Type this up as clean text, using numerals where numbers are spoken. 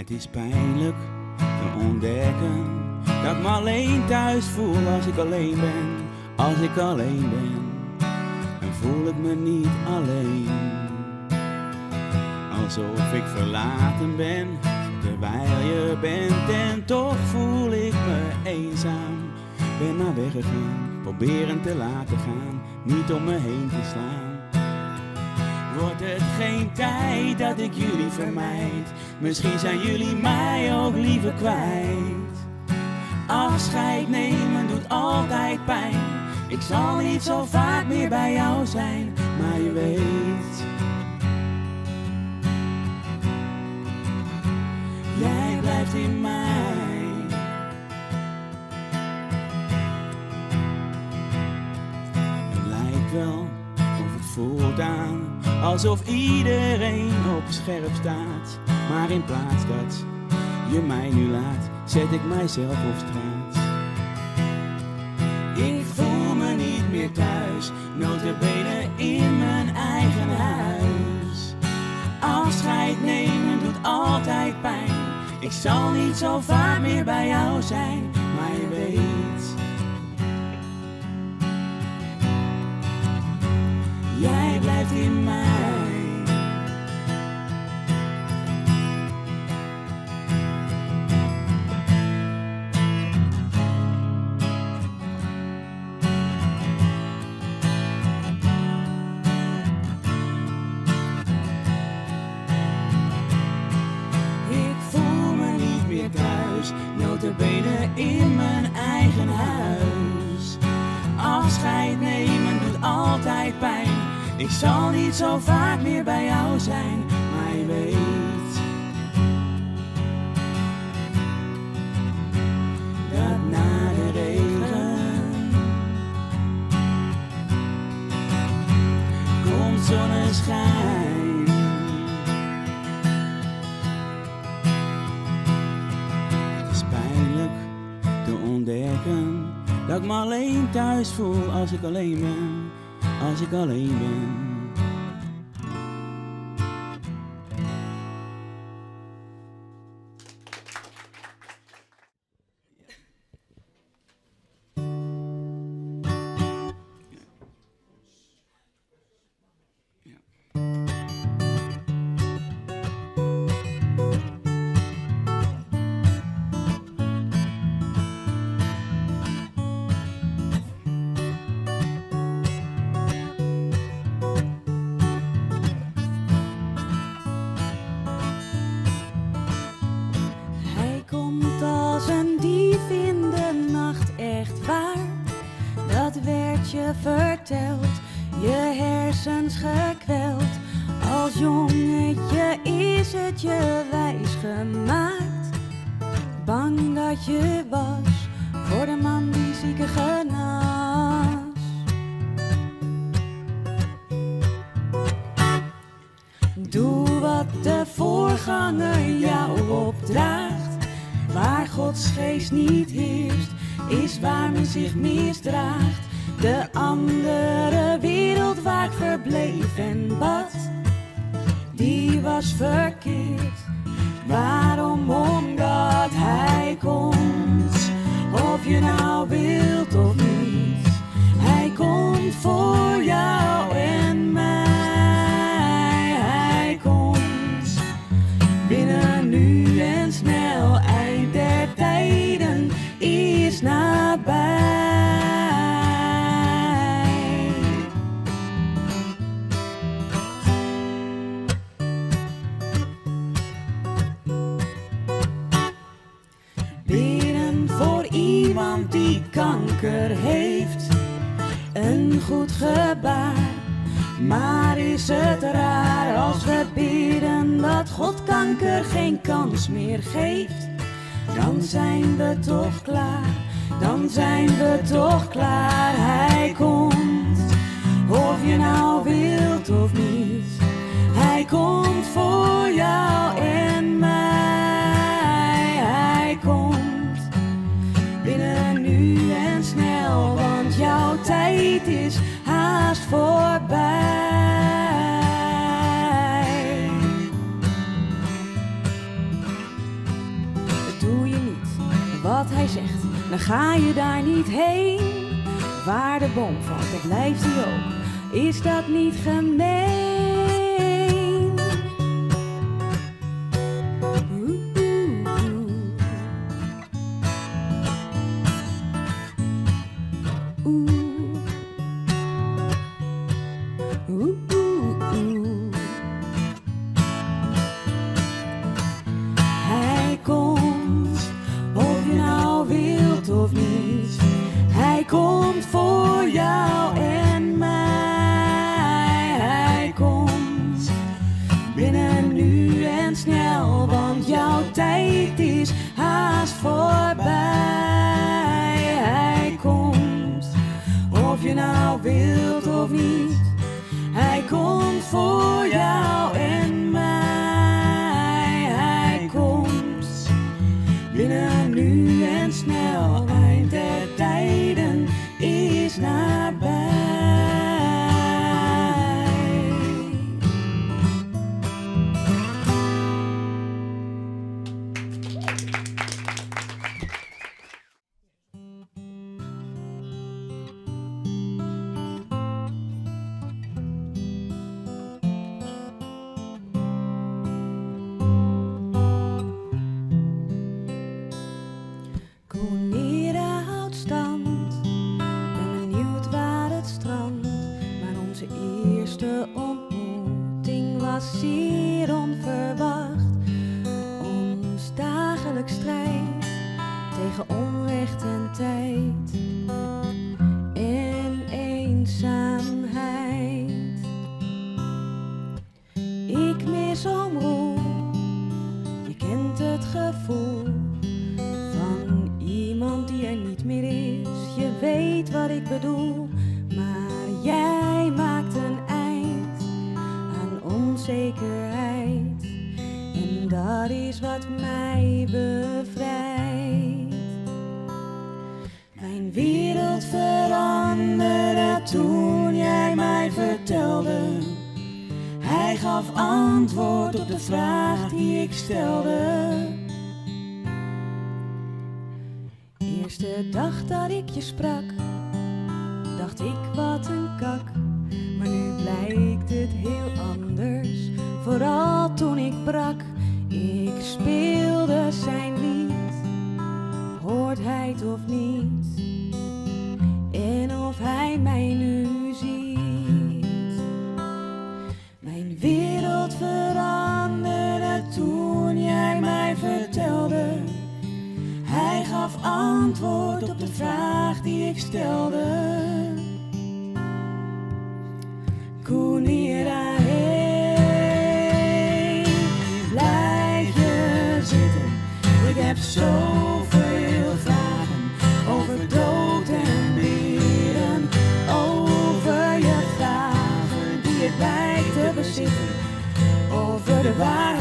Het is pijnlijk te ontdekken dat ik me alleen thuis voel als ik alleen ben. Als ik alleen ben, dan voel ik me niet alleen. Alsof ik verlaten ben, terwijl je bent. En toch voel ik me eenzaam. Ben maar weggegaan, proberen te laten gaan, niet om me heen te slaan. Wordt het geen tijd dat ik jullie vermijd? Misschien zijn jullie mij ook liever kwijt. Afscheid nemen doet altijd pijn. Ik zal niet zo vaak meer bij jou zijn, maar je weet, jij blijft in mij. Het lijkt wel of het voelt aan alsof iedereen op scherp staat. Maar in plaats dat je mij nu laat, zet ik mijzelf op straat. Ik voel me niet meer thuis, nota bene in mijn eigen huis. Afscheid nemen doet altijd pijn. Ik zal niet zo vaak meer bij jou zijn, maar je weet, jij blijft in mij. Notabene in mijn eigen huis. Afscheid nemen doet altijd pijn. Ik zal niet zo vaak meer bij jou zijn, maar je weet dat na de regen komt zonneschijn. Ontdekken dat ik me alleen thuis voel als ik alleen ben, als ik alleen ben. Verteld, je hersens gekweld. Als jongetje is het je wijs gemaakt. Bang dat je was voor de man die zieke genas. Doe wat de voorganger jou opdraagt. Waar Gods geest niet heerst, is waar men zich misdraagt. De andere wereld waar ik verbleef en bad, die was verkeerd. Waarom? Omdat hij komt, of je nou wilt of niet. Hij komt voor jou en mij. Hij komt binnen nu en snel. Eind der tijden is nabij. Die kanker heeft een goed gebaar. Maar is het raar als we bidden dat God kanker geen kans meer geeft? Dan zijn we toch klaar, dan zijn we toch klaar. Hij komt, of je nou wilt of niet. Hij komt voor jou en mij. Hij komt binnen nu en snel, want jouw tijd is haast voorbij. wat hij zegt, dan ga je daar niet heen. Waar de boom valt, daar blijft hij ook. Is dat niet gemeen? Hij komt, of je nou wilt of niet. Hij komt voor jou en mij. Hij komt binnen nu en snel, want jouw tijd is haast voorbij. Hij komt, of je nou wilt of niet. Hij komt voor jou en mij. Hij komt binnen nu en snel. Eind der tijden is nabij. Koenira houdt stand, ben benieuwd waar het strandt. Maar onze eerste ontmoeting was zeer onverwacht. Ons dagelijks strijd tegen onrecht en tijd en eenzaamheid. Ik mis omroep, je kent het gevoel van iemand die er niet meer is. Je weet wat ik bedoel, maar jij maakt een eind aan onzekerheid. En dat is wat mij bevrijdt. Mijn wereld veranderde toen jij mij vertelde. Hij gaf antwoord op de vraag die ik stelde. Eerste dag dat ik je sprak, dacht ik wat een kak. Maar nu blijkt het heel anders, vooral toen ik brak. Ik speelde zijn lied, hoort hij het of niet? En of hij mij nu ziet. Mijn wereld veranderde toen jij mij vertelde. Hij gaf antwoord op de vraag die ik stelde. Koenira, hey, blijf je zitten. Ik heb zoveel vragen over dood en beren. Over je vragen die je lijkt te bezitten. Over de waarheid